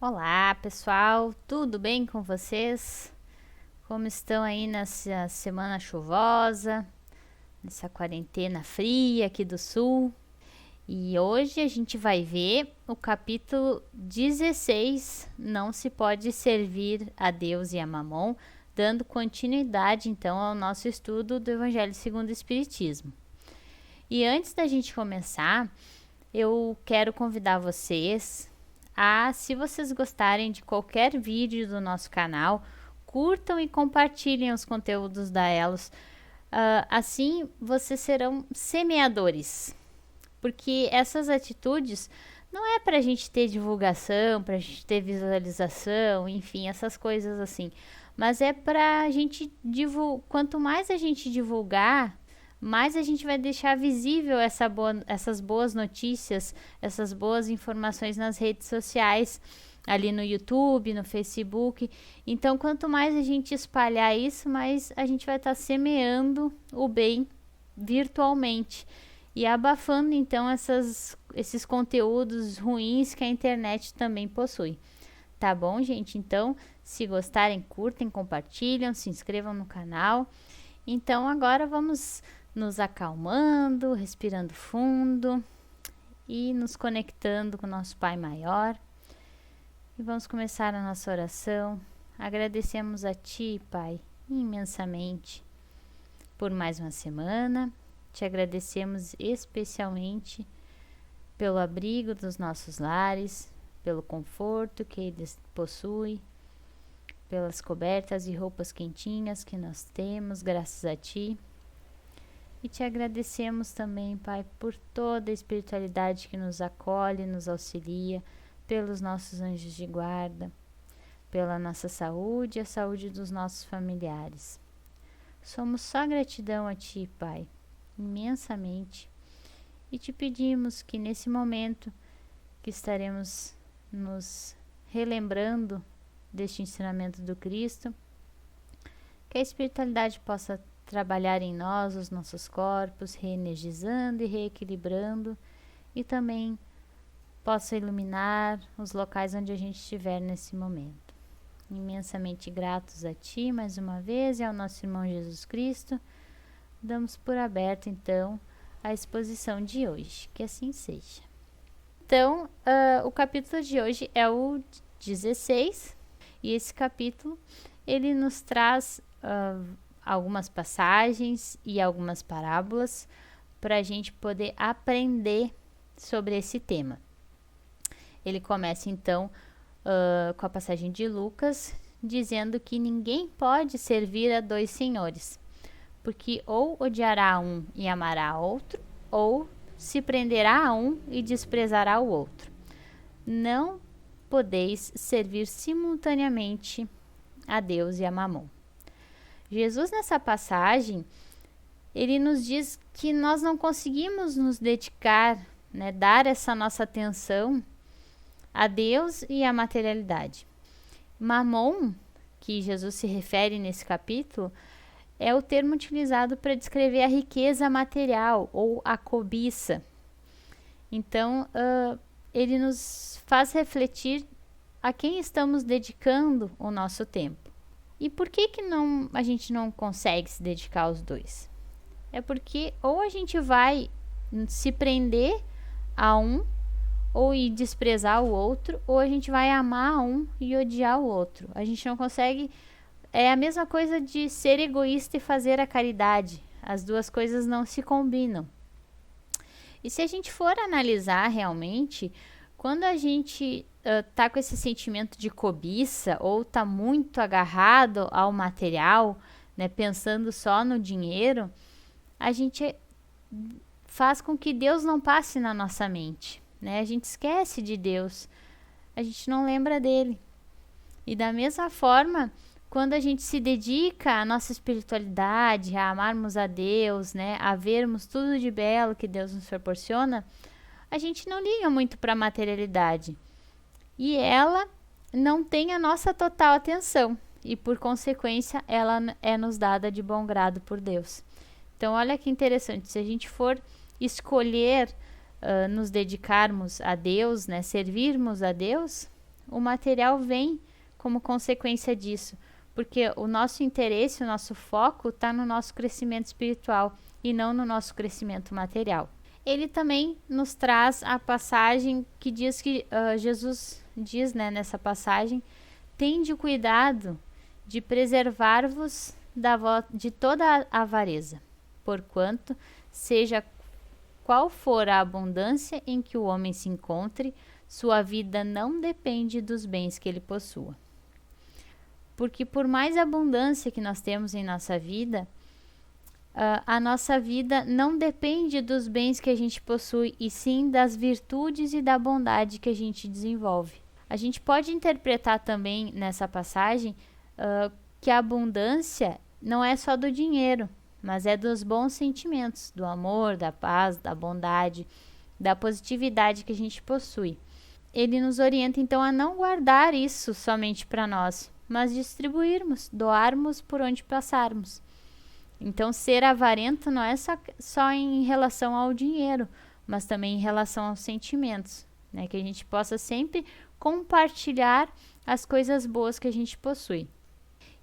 Olá, pessoal, tudo bem com vocês? Como estão aí nessa semana chuvosa, nessa quarentena fria aqui do sul? E hoje a gente vai ver o capítulo 16, Não se pode servir a Deus e a Mamon, dando continuidade então ao nosso estudo do Evangelho segundo o Espiritismo. E antes da gente começar, eu quero convidar vocês se vocês gostarem de qualquer vídeo do nosso canal, curtam e compartilhem os conteúdos da Elos. Assim, vocês serão semeadores, porque essas atitudes não é para a gente ter divulgação, para a gente ter visualização, enfim, essas coisas assim. Mas é para a gente divulgar. Quanto mais a gente divulgar, mais a gente vai deixar visível essas boas notícias, essas boas informações nas redes sociais, ali no YouTube, no Facebook. Então, quanto mais a gente espalhar isso, mais a gente vai estar semeando o bem virtualmente e abafando então esses conteúdos ruins que a internet também possui. Tá bom, gente? Então, se gostarem, curtem, compartilham, se inscrevam no canal. Então, agora vamos nos acalmando, respirando fundo e nos conectando com o nosso Pai Maior. E vamos começar a nossa oração. Agradecemos a Ti, Pai, imensamente por mais uma semana. Te agradecemos especialmente pelo abrigo dos nossos lares, pelo conforto que eles possuem, pelas cobertas e roupas quentinhas que nós temos, graças a Ti. E te agradecemos também, Pai, por toda a espiritualidade que nos acolhe, nos auxilia, pelos nossos anjos de guarda, pela nossa saúde e a saúde dos nossos familiares. Somos só gratidão a Ti, Pai, imensamente. E te pedimos que nesse momento que estaremos nos relembrando deste ensinamento do Cristo, que a espiritualidade possa trabalhar em nós, os nossos corpos, reenergizando e reequilibrando, e também possa iluminar os locais onde a gente estiver nesse momento. Imensamente gratos a Ti mais uma vez e ao nosso irmão Jesus Cristo, damos por aberto então a exposição de hoje, que assim seja. Então, o capítulo de hoje é o 16, e esse capítulo ele nos traz algumas passagens e algumas parábolas para a gente poder aprender sobre esse tema. Ele começa então com a passagem de Lucas, dizendo que ninguém pode servir a dois senhores, porque ou odiará um e amará outro, ou se prenderá a um e desprezará o outro. Não podeis servir simultaneamente a Deus e a Mamon. Jesus, nessa passagem, ele nos diz que nós não conseguimos nos dedicar, dar essa nossa atenção a Deus e à materialidade. Mamon, que Jesus se refere nesse capítulo, é o termo utilizado para descrever a riqueza material ou a cobiça. Então, ele nos faz refletir a quem estamos dedicando o nosso tempo. E por que a gente não consegue se dedicar aos dois? É porque ou a gente vai se prender a um ou desprezar o outro, ou a gente vai amar um e odiar o outro. A gente não consegue. É a mesma coisa de ser egoísta e fazer a caridade. As duas coisas não se combinam. E se a gente for analisar realmente, quando a gente tá com esse sentimento de cobiça ou tá muito agarrado ao material, pensando só no dinheiro, a gente faz com que Deus não passe na nossa mente, A gente esquece de Deus, a gente não lembra dele. E da mesma forma, quando a gente se dedica à nossa espiritualidade, a amarmos a Deus, a vermos tudo de belo que Deus nos proporciona, a gente não liga muito para a materialidade. E ela não tem a nossa total atenção. E, por consequência, ela é nos dada de bom grado por Deus. Então, olha que interessante. Se a gente for escolher nos dedicarmos a Deus, servirmos a Deus, o material vem como consequência disso, porque o nosso interesse, o nosso foco está no nosso crescimento espiritual e não no nosso crescimento material. Ele também nos traz a passagem que diz que Jesus diz, né, nessa passagem: tende cuidado de preservar-vos de toda a avareza, porquanto, seja qual for a abundância em que o homem se encontre, sua vida não depende dos bens que ele possua. Porque por mais abundância que nós temos em nossa vida, a nossa vida não depende dos bens que a gente possui, e sim das virtudes e da bondade que a gente desenvolve. A gente pode interpretar também nessa passagem que a abundância não é só do dinheiro, mas é dos bons sentimentos, do amor, da paz, da bondade, da positividade que a gente possui. Ele nos orienta então a não guardar isso somente para nós, mas distribuirmos, doarmos por onde passarmos. Então, ser avarento não é só em relação ao dinheiro, mas também em relação aos sentimentos, né? Que a gente possa sempre compartilhar as coisas boas que a gente possui.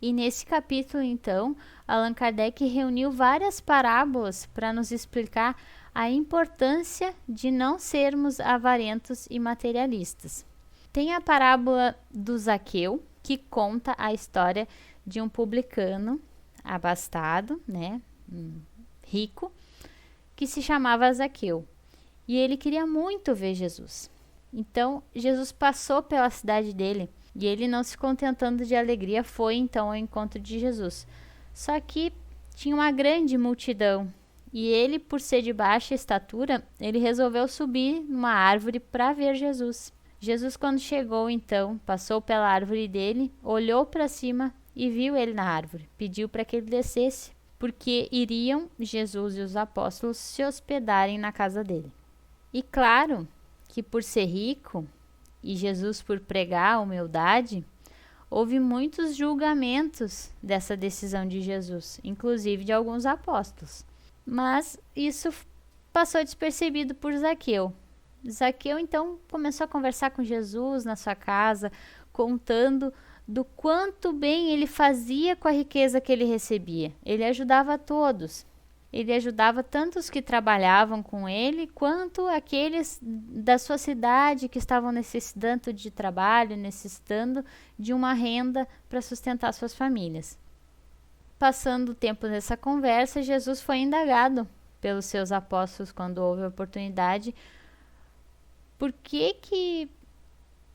E nesse capítulo, então, Allan Kardec reuniu várias parábolas para nos explicar a importância de não sermos avarentos e materialistas. Tem a parábola do Zaqueu, que conta a história de um publicano abastado, né, rico, que se chamava Zaqueu. E ele queria muito ver Jesus. Então, Jesus passou pela cidade dele e ele, não se contentando de alegria, foi então ao encontro de Jesus. Só que tinha uma grande multidão e ele, por ser de baixa estatura, ele resolveu subir numa árvore para ver Jesus. Jesus, quando chegou, então, passou pela árvore dele, olhou para cima e viu ele na árvore. Pediu para que ele descesse, porque iriam Jesus e os apóstolos se hospedarem na casa dele. E claro que, por ser rico e Jesus por pregar a humildade, houve muitos julgamentos dessa decisão de Jesus, inclusive de alguns apóstolos. Mas isso passou despercebido por Zaqueu. Zaqueu então começou a conversar com Jesus na sua casa, contando do quanto bem ele fazia com a riqueza que ele recebia. Ele ajudava a todos. Ele ajudava tanto os que trabalhavam com ele, quanto aqueles da sua cidade que estavam necessitando de trabalho, necessitando de uma renda para sustentar suas famílias. Passando o tempo nessa conversa, Jesus foi indagado pelos seus apóstolos, quando houve a oportunidade, por que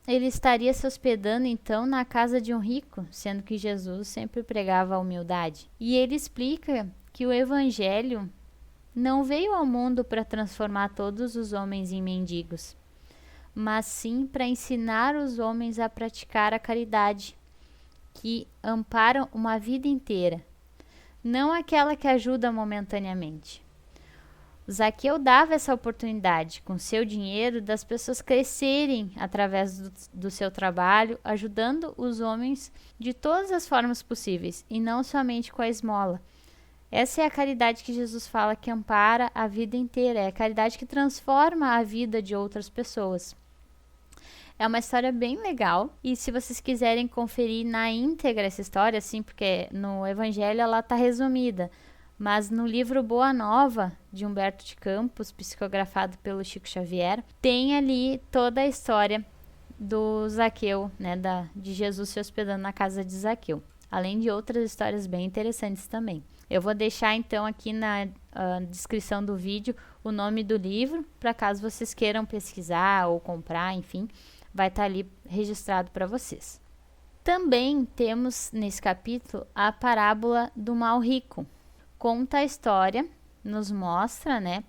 ele estaria se hospedando então na casa de um rico, sendo que Jesus sempre pregava a humildade. E ele explica que o evangelho não veio ao mundo para transformar todos os homens em mendigos, mas sim para ensinar os homens a praticar a caridade, que ampara uma vida inteira, não aquela que ajuda momentaneamente. Zaqueu dava essa oportunidade, com seu dinheiro, das pessoas crescerem através do seu trabalho, ajudando os homens de todas as formas possíveis, e não somente com a esmola. Essa é a caridade que Jesus fala que ampara a vida inteira, é a caridade que transforma a vida de outras pessoas. É uma história bem legal, e se vocês quiserem conferir na íntegra essa história, assim, porque no Evangelho ela está resumida, mas no livro Boa Nova, de Humberto de Campos, psicografado pelo Chico Xavier, tem ali toda a história do Zaqueu, né, de Jesus se hospedando na casa de Zaqueu, além de outras histórias bem interessantes também. Eu vou deixar então aqui na descrição do vídeo o nome do livro, para caso vocês queiram pesquisar ou comprar, enfim, vai estar ali registrado para vocês. Também temos nesse capítulo a parábola do mal rico. Conta a história, nos mostra, né,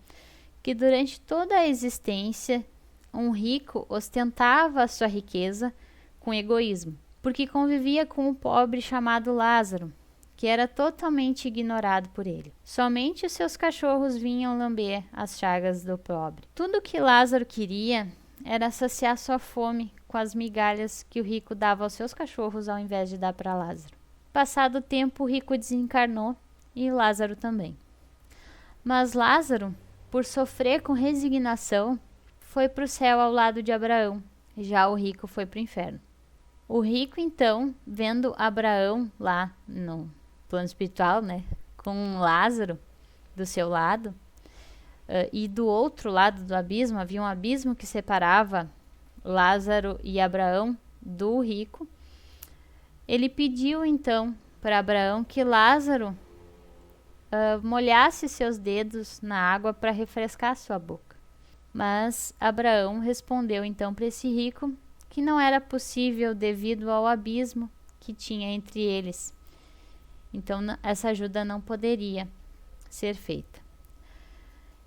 que durante toda a existência, um rico ostentava a sua riqueza com egoísmo, porque convivia com um pobre chamado Lázaro, que era totalmente ignorado por ele. Somente os seus cachorros vinham lamber as chagas do pobre. Tudo que Lázaro queria era saciar sua fome com as migalhas que o rico dava aos seus cachorros ao invés de dar para Lázaro. Passado o tempo, o rico desencarnou e Lázaro também. Mas Lázaro, por sofrer com resignação, foi para o céu ao lado de Abraão. Já o rico foi para o inferno. O rico, então, vendo Abraão lá no plano espiritual, né, com Lázaro do seu lado, e do outro lado do abismo, havia um abismo que separava Lázaro e Abraão do rico. Ele pediu, então, para Abraão que Lázaro molhasse seus dedos na água para refrescar sua boca. Mas Abraão respondeu, então, para esse rico que não era possível devido ao abismo que tinha entre eles. Então, essa ajuda não poderia ser feita.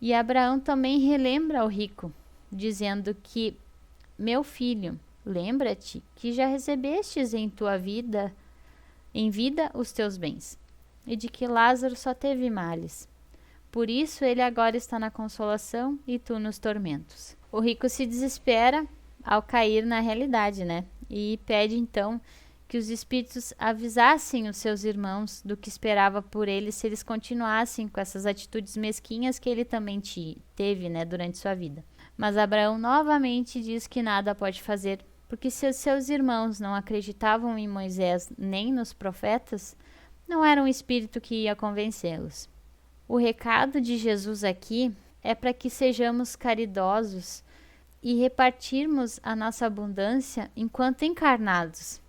E Abraão também relembra ao rico, dizendo que, meu filho, lembra-te que já recebestes em vida os teus bens, e de que Lázaro só teve males. Por isso ele agora está na consolação e tu nos tormentos. O rico se desespera ao cair na realidade, né? E pede então que os espíritos avisassem os seus irmãos do que esperava por eles se eles continuassem com essas atitudes mesquinhas que ele também teve, né, durante sua vida. Mas Abraão novamente diz que nada pode fazer, porque se os seus irmãos não acreditavam em Moisés nem nos profetas, não era um espírito que ia convencê-los. O recado de Jesus aqui é para que sejamos caridosos e repartirmos a nossa abundância enquanto encarnados,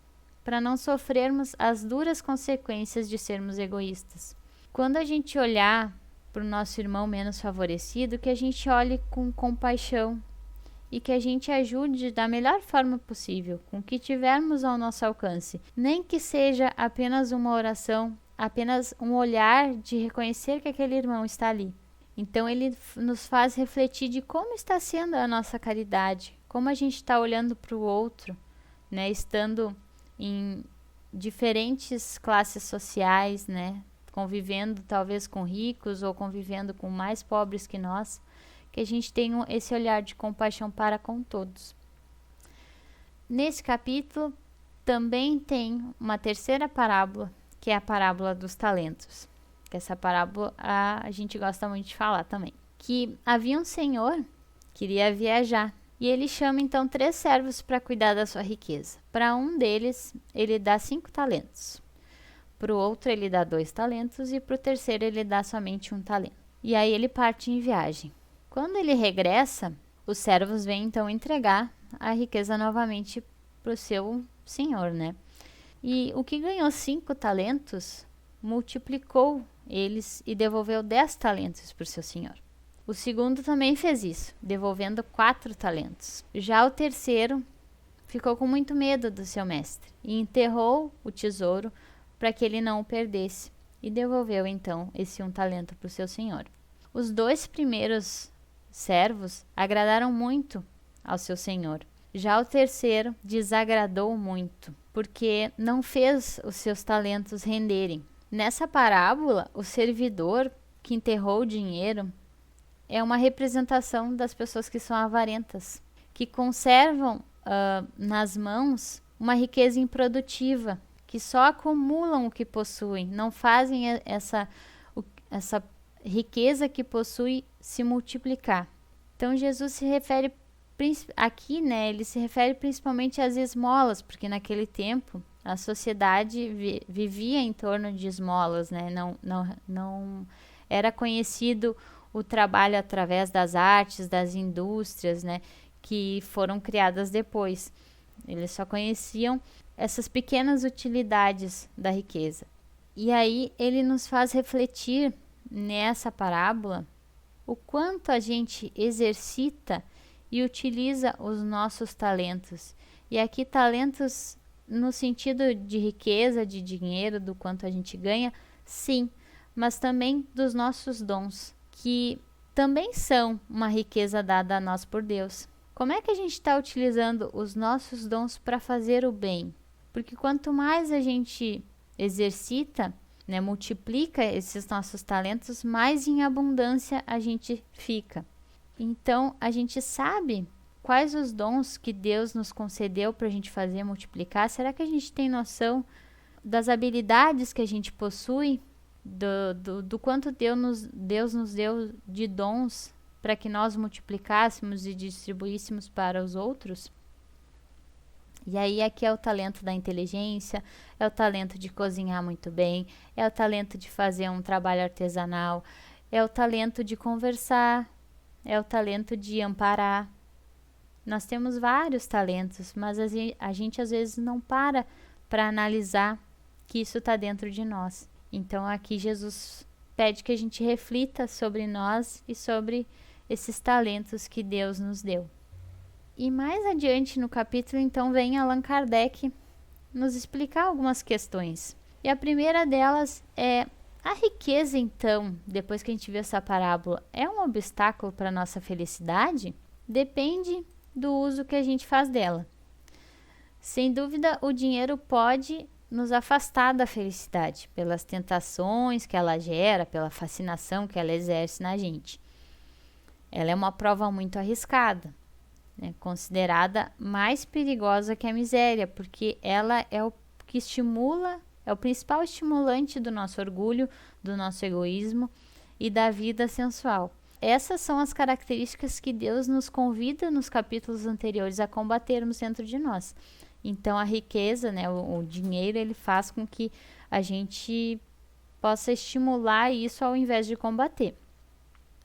para não sofrermos as duras consequências de sermos egoístas. Quando a gente olhar para o nosso irmão menos favorecido, que a gente olhe com compaixão e que a gente ajude da melhor forma possível, com o que tivermos ao nosso alcance, nem que seja apenas uma oração, apenas um olhar de reconhecer que aquele irmão está ali. Então ele nos faz refletir de como está sendo a nossa caridade, como a gente está olhando para o outro, né, estando em diferentes classes sociais, né, convivendo talvez com ricos ou convivendo com mais pobres que nós, que a gente tenha esse olhar de compaixão para com todos. Nesse capítulo também tem uma terceira parábola, que é a parábola dos talentos. Essa parábola a gente gosta muito de falar também. Que havia um senhor que queria viajar e ele chama então 3 servos para cuidar da sua riqueza. Para um deles ele dá 5 talentos, para o outro ele dá 2 talentos e para o terceiro ele dá somente 1 talento. E aí ele parte em viagem. Quando ele regressa, os servos vêm então entregar a riqueza novamente para o seu senhor, né? E o que ganhou 5 talentos multiplicou eles e devolveu 10 talentos para o seu senhor. O segundo também fez isso, devolvendo 4 talentos. Já o terceiro ficou com muito medo do seu mestre e enterrou o tesouro para que ele não o perdesse e devolveu então esse 1 talento para o seu senhor. Os 2 primeiros servos agradaram muito ao seu senhor. Já o terceiro desagradou muito, porque não fez os seus talentos renderem. Nessa parábola, o servidor que enterrou o dinheiro é uma representação das pessoas que são avarentas, que conservam nas mãos uma riqueza improdutiva, que só acumulam o que possuem, não fazem essa riqueza que possui se multiplicar. Então Jesus se refere aqui, né, ele se refere principalmente às esmolas, porque naquele tempo a sociedade vivia em torno de esmolas, né? Não era conhecido o trabalho através das artes, das indústrias, né, que foram criadas depois. Eles só conheciam essas pequenas utilidades da riqueza. E aí ele nos faz refletir nessa parábola o quanto a gente exercita e utiliza os nossos talentos. E aqui talentos no sentido de riqueza, de dinheiro, do quanto a gente ganha, sim, mas também dos nossos dons, que também são uma riqueza dada a nós por Deus. Como é que a gente está utilizando os nossos dons para fazer o bem? Porque quanto mais a gente exercita, né, multiplica esses nossos talentos, mais em abundância a gente fica. Então, a gente sabe quais os dons que Deus nos concedeu para a gente fazer multiplicar. Será que a gente tem noção das habilidades que a gente possui, do quanto Deus nos deu de dons para que nós multiplicássemos e distribuíssemos para os outros? E aí aqui é o talento da inteligência, é o talento de cozinhar muito bem, é o talento de fazer um trabalho artesanal, é o talento de conversar, é o talento de amparar. Nós temos vários talentos, mas a gente às vezes não para analisar que isso está dentro de nós. Então aqui Jesus pede que a gente reflita sobre nós e sobre esses talentos que Deus nos deu. E mais adiante no capítulo, então, vem Allan Kardec nos explicar algumas questões. E a primeira delas é: a riqueza, então, depois que a gente viu essa parábola, é um obstáculo para a nossa felicidade? Depende do uso que a gente faz dela. Sem dúvida, o dinheiro pode nos afastar da felicidade, pelas tentações que ela gera, pela fascinação que ela exerce na gente. Ela é uma prova muito arriscada, né, considerada mais perigosa que a miséria, porque ela é o que estimula, é o principal estimulante do nosso orgulho, do nosso egoísmo e da vida sensual. Essas são as características que Deus nos convida nos capítulos anteriores a combatermos dentro de nós. Então a riqueza, né, o dinheiro, ele faz com que a gente possa estimular isso ao invés de combater.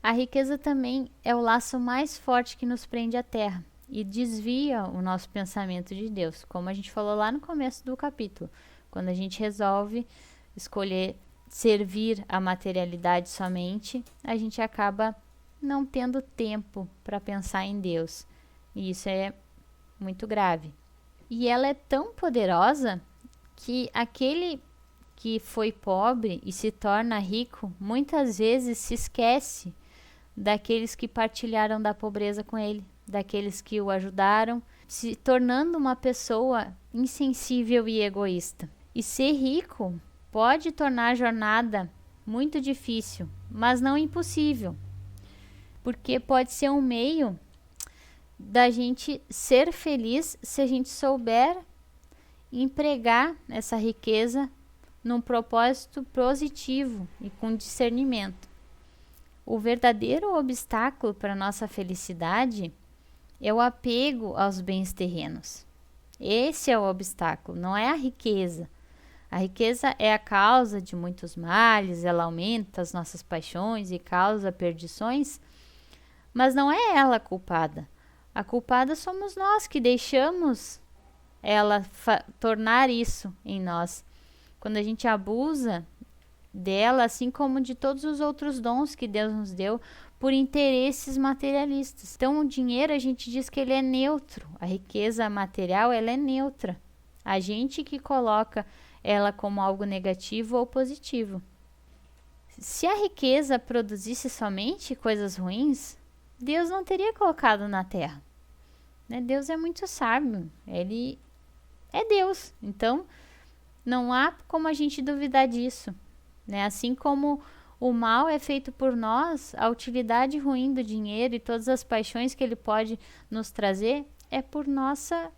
A riqueza também é o laço mais forte que nos prende à terra e desvia o nosso pensamento de Deus, como a gente falou lá no começo do capítulo. Quando a gente resolve escolher servir a materialidade somente, a gente acaba não tendo tempo para pensar em Deus. E isso é muito grave. E ela é tão poderosa que aquele que foi pobre e se torna rico, muitas vezes se esquece daqueles que partilharam da pobreza com ele, daqueles que o ajudaram, se tornando uma pessoa insensível e egoísta. E ser rico pode tornar a jornada muito difícil, mas não impossível, porque pode ser um meio da gente ser feliz se a gente souber empregar essa riqueza num propósito positivo e com discernimento. O verdadeiro obstáculo para a nossa felicidade é o apego aos bens terrenos. Esse é o obstáculo, não é a riqueza. A riqueza é a causa de muitos males, ela aumenta as nossas paixões e causa perdições, mas não é ela a culpada. A culpada somos nós que deixamos ela tornar isso em nós. Quando a gente abusa dela, assim como de todos os outros dons que Deus nos deu, por interesses materialistas. Então, o dinheiro, a gente diz que ele é neutro. A riqueza material, ela é neutra. A gente que coloca ela como algo negativo ou positivo. Se a riqueza produzisse somente coisas ruins, Deus não teria colocado na terra. Né? Deus é muito sábio. Ele é Deus. Então, não há como a gente duvidar disso. Né? Assim como o mal é feito por nós, a utilidade ruim do dinheiro e todas as paixões que ele pode nos trazer é por nossa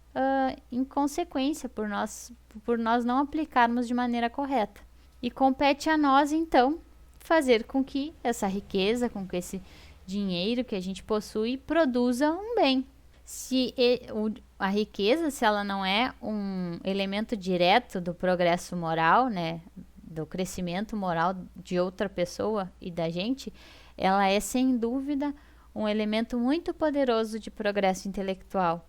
inconsequência, por nós não aplicarmos de maneira correta. E compete a nós, então, fazer com que essa riqueza, com que esse dinheiro que a gente possui, produza um bem. Se a riqueza, se ela não é um elemento direto do progresso moral, né, do crescimento moral de outra pessoa e da gente, ela é sem dúvida um elemento muito poderoso de progresso intelectual,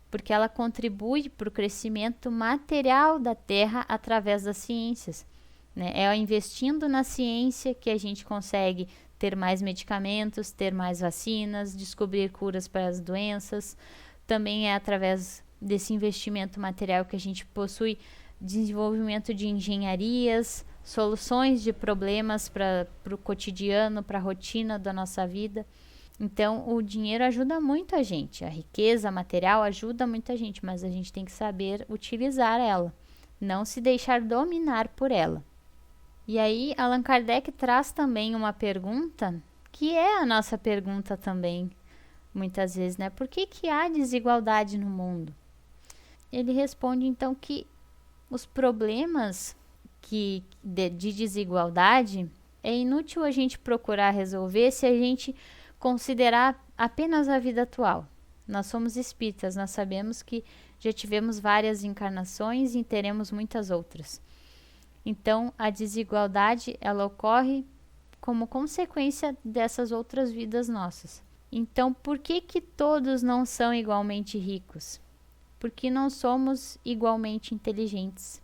porque ela contribui para o crescimento material da Terra através das ciências. Né? É investindo na ciência que a gente consegue ter mais medicamentos, ter mais vacinas, descobrir curas para as doenças. Também é através desse investimento material que a gente possui desenvolvimento de engenharias, soluções de problemas para o cotidiano, para a rotina da nossa vida. Então, o dinheiro ajuda muito a gente, a riqueza material ajuda muito a gente, mas a gente tem que saber utilizar ela, não se deixar dominar por ela. E aí, Allan Kardec traz também uma pergunta, que é a nossa pergunta também, muitas vezes, né? Por que há desigualdade no mundo? Ele responde, então, que os problemas de desigualdade é inútil a gente procurar resolver se a gente considerar apenas a vida atual. Nós somos espíritas, nós sabemos que já tivemos várias encarnações e teremos muitas outras. Então, a desigualdade, ela ocorre como consequência dessas outras vidas nossas. Então, por que que todos não são igualmente ricos? Porque não somos igualmente inteligentes.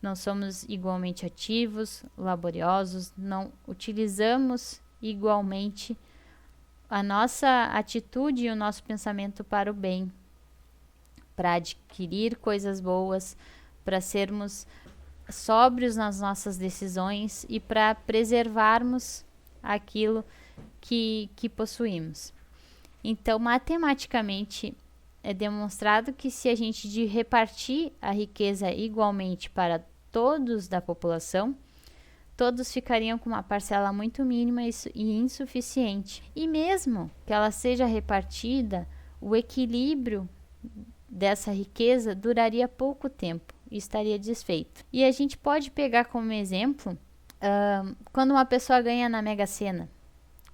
Não somos igualmente ativos, laboriosos, não utilizamos igualmente a nossa atitude e o nosso pensamento para o bem, para adquirir coisas boas, para sermos sóbrios nas nossas decisões e para preservarmos aquilo que possuímos. Então, matematicamente, é demonstrado que se a gente repartir a riqueza igualmente para todos da população, todos ficariam com uma parcela muito mínima e insuficiente. E mesmo que ela seja repartida, o equilíbrio dessa riqueza duraria pouco tempo e estaria desfeito. E a gente pode pegar como exemplo quando uma pessoa ganha na Mega Sena.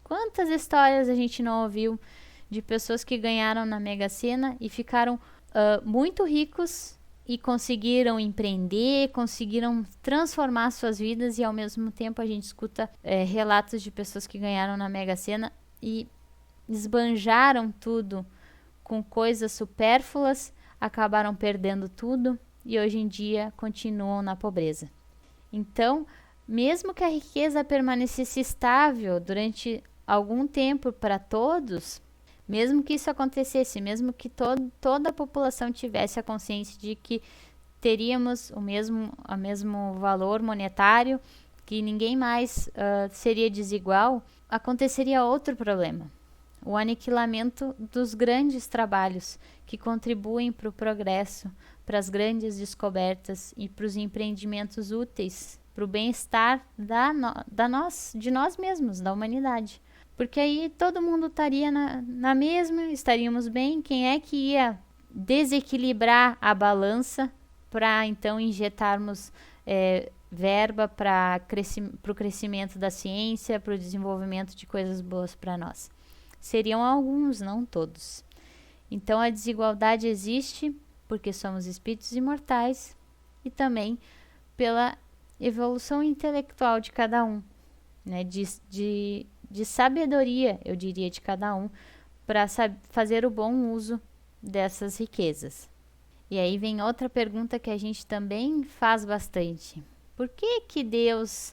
Quantas histórias a gente não ouviu de pessoas que ganharam na Mega Sena e ficaram muito ricos e conseguiram empreender, conseguiram transformar suas vidas, e ao mesmo tempo a gente escuta relatos de pessoas que ganharam na Mega Sena e esbanjaram tudo com coisas supérfluas, acabaram perdendo tudo e hoje em dia continuam na pobreza. Então, mesmo que a riqueza permanecesse estável durante algum tempo para todos, mesmo que isso acontecesse, mesmo que toda a população tivesse a consciência de que teríamos o mesmo valor monetário, que ninguém mais seria desigual, aconteceria outro problema. O aniquilamento dos grandes trabalhos que contribuem para o progresso, para as grandes descobertas e para os empreendimentos úteis, para o bem-estar de nós mesmos, da humanidade. Porque aí todo mundo estaria na mesma, estaríamos bem. Quem é que ia desequilibrar a balança para então injetarmos verba para o crescimento da ciência, para o desenvolvimento de coisas boas para nós? Seriam alguns, não todos. Então a desigualdade existe porque somos espíritos imortais e também pela evolução intelectual de cada um, né? De sabedoria, eu diria, de cada um, para fazer o bom uso dessas riquezas. E aí vem outra pergunta que a gente também faz bastante. Por que que Deus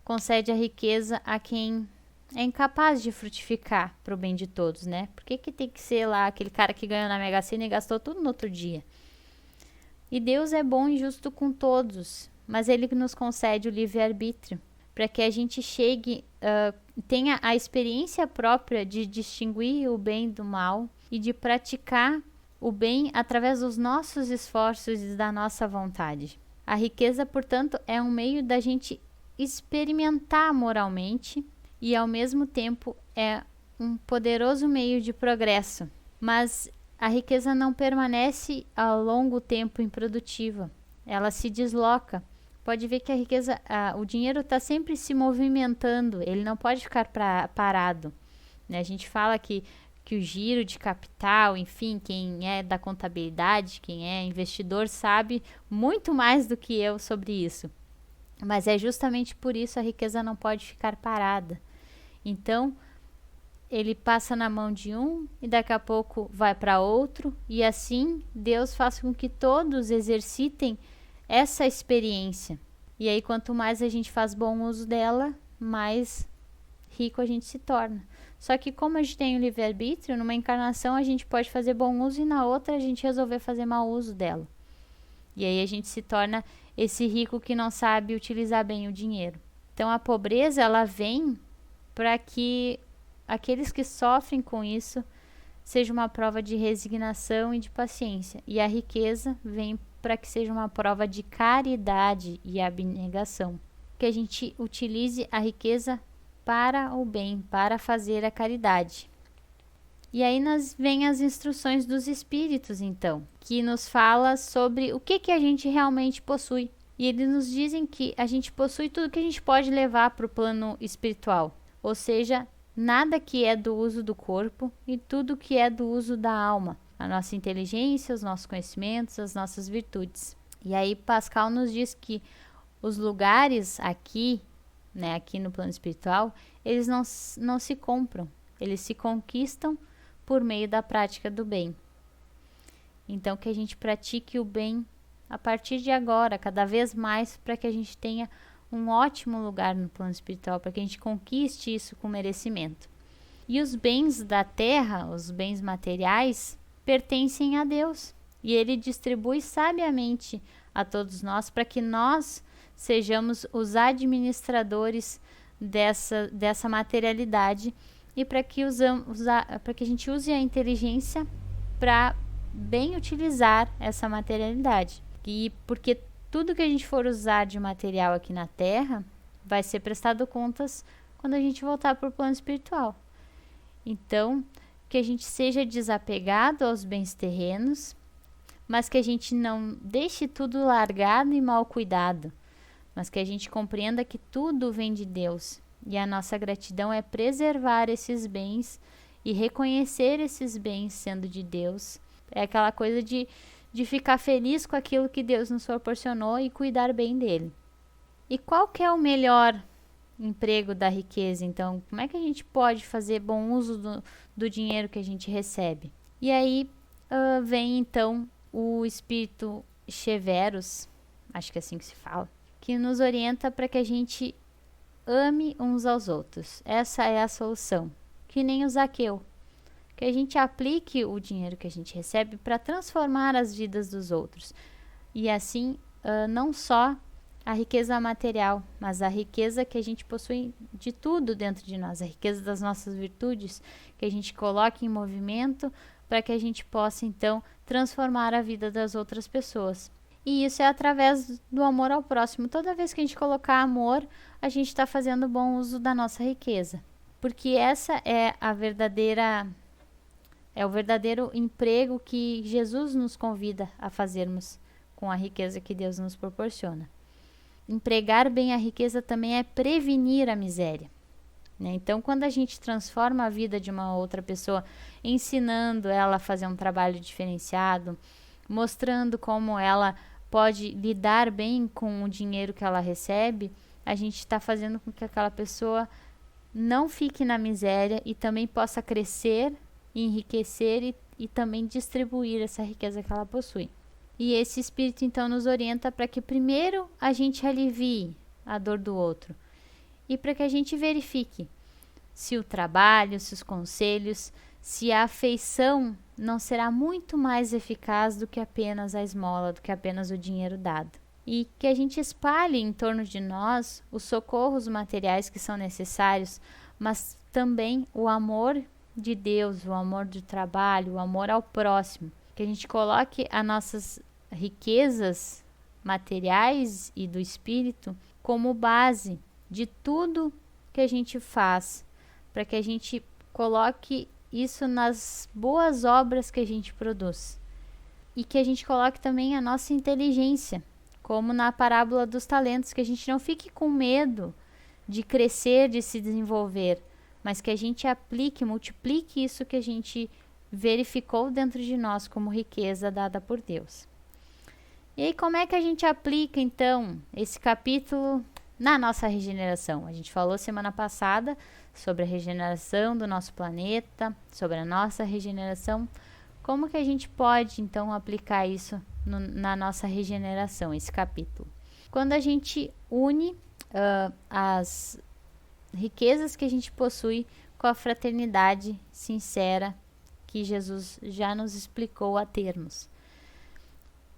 concede a riqueza a quem é incapaz de frutificar para o bem de todos, né? Por que que tem que ser lá aquele cara que ganhou na Mega Sena e gastou tudo no outro dia? E Deus é bom e justo com todos, mas Ele nos concede o livre-arbítrio para que a gente tenha a experiência própria de distinguir o bem do mal e de praticar o bem através dos nossos esforços e da nossa vontade. A riqueza, portanto, é um meio da gente experimentar moralmente e, ao mesmo tempo, é um poderoso meio de progresso. Mas a riqueza não permanece a longo tempo improdutiva. Ela se desloca. Pode ver que a riqueza, o dinheiro está sempre se movimentando, ele não pode ficar parado, né? A gente fala que o giro de capital, enfim, quem é da contabilidade, quem é investidor sabe muito mais do que eu sobre isso. Mas é justamente por isso a riqueza não pode ficar parada. Então, ele passa na mão de um e daqui a pouco vai para outro, e assim Deus faz com que todos exercitem essa experiência. E aí, quanto mais a gente faz bom uso dela, mais rico a gente se torna. Só que como a gente tem o livre-arbítrio, numa encarnação a gente pode fazer bom uso e na outra a gente resolver fazer mau uso dela. E aí a gente se torna esse rico que não sabe utilizar bem o dinheiro. Então a pobreza, ela vem para que aqueles que sofrem com isso seja uma prova de resignação e de paciência. E a riqueza vem para que seja uma prova de caridade e abnegação. Que a gente utilize a riqueza para o bem, para fazer a caridade. E aí vem as instruções dos espíritos, então, que nos fala sobre o que a gente realmente possui. E eles nos dizem que a gente possui tudo que a gente pode levar para o plano espiritual. Ou seja, nada que é do uso do corpo e tudo que é do uso da alma. a nossa inteligência, os nossos conhecimentos, as nossas virtudes. E aí Pascal nos diz que os lugares aqui, né, aqui no plano espiritual, eles não se compram, eles se conquistam por meio da prática do bem. Então que a gente pratique o bem a partir de agora, cada vez mais, para que a gente tenha um ótimo lugar no plano espiritual, para que a gente conquiste isso com merecimento. E os bens da terra, os bens materiais, pertencem a Deus. E Ele distribui sabiamente a todos nós para que nós sejamos os administradores dessa materialidade e para que a gente use a inteligência para bem utilizar essa materialidade. E porque tudo que a gente for usar de material aqui na Terra vai ser prestado contas quando a gente voltar para o plano espiritual. Então, que a gente seja desapegado aos bens terrenos, mas que a gente não deixe tudo largado e mal cuidado, mas que a gente compreenda que tudo vem de Deus. E a nossa gratidão é preservar esses bens e reconhecer esses bens sendo de Deus. É aquela coisa de ficar feliz com aquilo que Deus nos proporcionou e cuidar bem dele. E qual que é o melhor emprego da riqueza? Então, como é que a gente pode fazer bom uso do dinheiro que a gente recebe? E aí vem então o espírito Cheverus, acho que é assim que se fala, que nos orienta para que a gente ame uns aos outros. Essa é a solução. Que nem o Zaqueu. Que a gente aplique o dinheiro que a gente recebe para transformar as vidas dos outros. E assim, não só a riqueza material, mas a riqueza que a gente possui de tudo dentro de nós. A riqueza das nossas virtudes, que a gente coloque em movimento para que a gente possa, então, transformar a vida das outras pessoas. E isso é através do amor ao próximo. Toda vez que a gente colocar amor, a gente está fazendo bom uso da nossa riqueza. Porque essa é o verdadeiro emprego que Jesus nos convida a fazermos com a riqueza que Deus nos proporciona. Empregar bem a riqueza também é prevenir a miséria, né? Então, quando a gente transforma a vida de uma outra pessoa, ensinando ela a fazer um trabalho diferenciado, mostrando como ela pode lidar bem com o dinheiro que ela recebe, a gente está fazendo com que aquela pessoa não fique na miséria e também possa crescer, enriquecer e também distribuir essa riqueza que ela possui. E esse espírito então nos orienta para que primeiro a gente alivie a dor do outro e para que a gente verifique se o trabalho, se os conselhos, se a afeição não será muito mais eficaz do que apenas a esmola, do que apenas o dinheiro dado. E que a gente espalhe em torno de nós os socorros materiais que são necessários, mas também o amor de Deus, o amor do trabalho, o amor ao próximo. Que a gente coloque as nossas riquezas materiais e do espírito como base de tudo que a gente faz, para que a gente coloque isso nas boas obras que a gente produz. E que a gente coloque também a nossa inteligência, como na parábola dos talentos, que a gente não fique com medo de crescer, de se desenvolver, mas que a gente aplique, multiplique isso que a gente verificou dentro de nós como riqueza dada por Deus. E aí, como é que a gente aplica, então, esse capítulo na nossa regeneração? A gente falou semana passada sobre a regeneração do nosso planeta, sobre a nossa regeneração. Como que a gente pode, então, aplicar isso na nossa regeneração, esse capítulo? Quando a gente une as riquezas que a gente possui com a fraternidade sincera que Jesus já nos explicou a termos.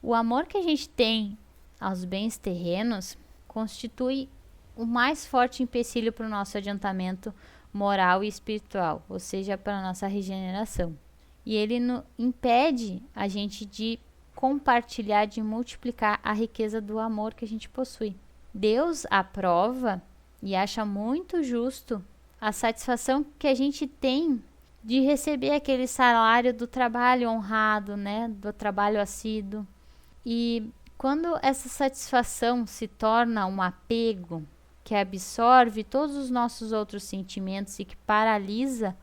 O amor que a gente tem aos bens terrenos constitui o mais forte empecilho para o nosso adiantamento moral e espiritual, ou seja, para a nossa regeneração. E ele impede a gente de compartilhar, de multiplicar a riqueza do amor que a gente possui. Deus aprova e acha muito justo a satisfação que a gente tem de receber aquele salário do trabalho honrado, né, do trabalho assíduo. E quando essa satisfação se torna um apego que absorve todos os nossos outros sentimentos e que paralisa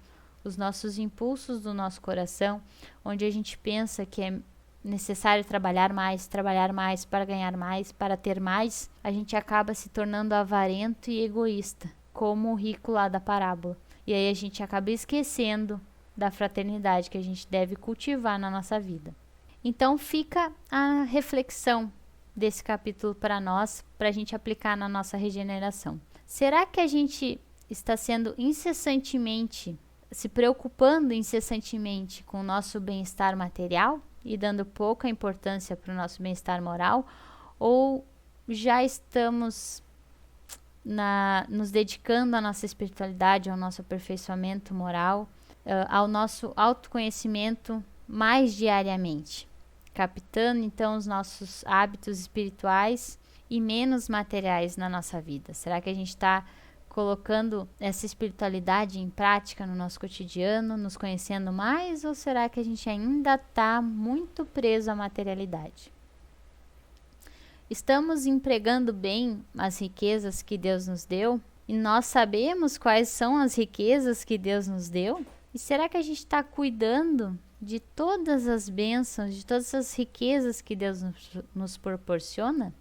os nossos impulsos do nosso coração, onde a gente pensa que é necessário trabalhar mais para ganhar mais, para ter mais, a gente acaba se tornando avarento e egoísta, como o rico lá da parábola. E aí a gente acaba esquecendo da fraternidade que a gente deve cultivar na nossa vida. Então fica a reflexão desse capítulo para nós, para a gente aplicar na nossa regeneração. Será que a gente está sendo incessantemente, se preocupando incessantemente com o nosso bem-estar material e dando pouca importância para o nosso bem-estar moral? Ou já estamos nos dedicando à nossa espiritualidade, ao nosso aperfeiçoamento moral, ao nosso autoconhecimento mais diariamente, captando então os nossos hábitos espirituais e menos materiais na nossa vida? Será que a gente está colocando essa espiritualidade em prática no nosso cotidiano, nos conhecendo mais, ou será que a gente ainda está muito preso à materialidade? Estamos empregando bem as riquezas que Deus nos deu? E nós sabemos quais são as riquezas que Deus nos deu? E será que a gente está cuidando de todas as bênçãos, de todas as riquezas que Deus nos proporciona?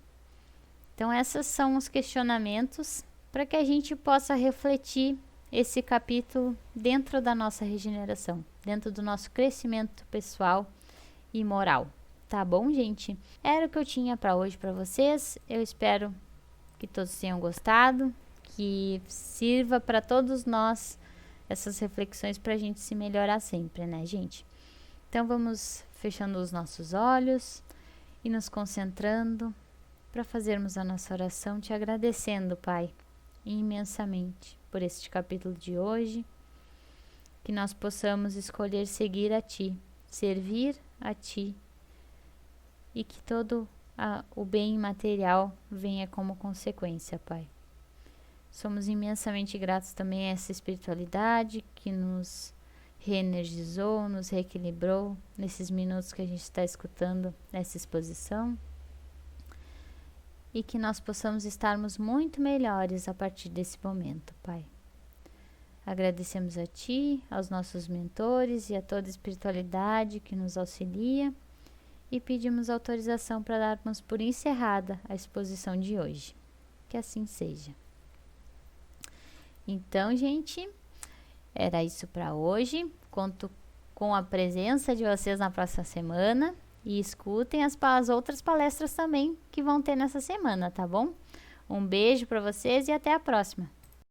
Então, esses são os questionamentos para que a gente possa refletir esse capítulo dentro da nossa regeneração, dentro do nosso crescimento pessoal e moral. Tá bom, gente? Era o que eu tinha para hoje para vocês. Eu espero que todos tenham gostado, que sirva para todos nós essas reflexões para a gente se melhorar sempre, né, gente? Então vamos fechando os nossos olhos e nos concentrando para fazermos a nossa oração, te agradecendo, Pai, imensamente por este capítulo de hoje, que nós possamos escolher seguir a Ti, servir a Ti, e que todo o bem material venha como consequência, Pai. Somos imensamente gratos também a essa espiritualidade que nos reenergizou, nos reequilibrou nesses minutos que a gente está escutando essa exposição, e que nós possamos estarmos muito melhores a partir desse momento, Pai. Agradecemos a Ti, aos nossos mentores e a toda a espiritualidade que nos auxilia, e pedimos autorização para darmos por encerrada a exposição de hoje. Que assim seja. Então, gente, era isso para hoje. Conto com a presença de vocês na próxima semana. E escutem as outras palestras também que vão ter nessa semana, tá bom? Um beijo para vocês e até a próxima.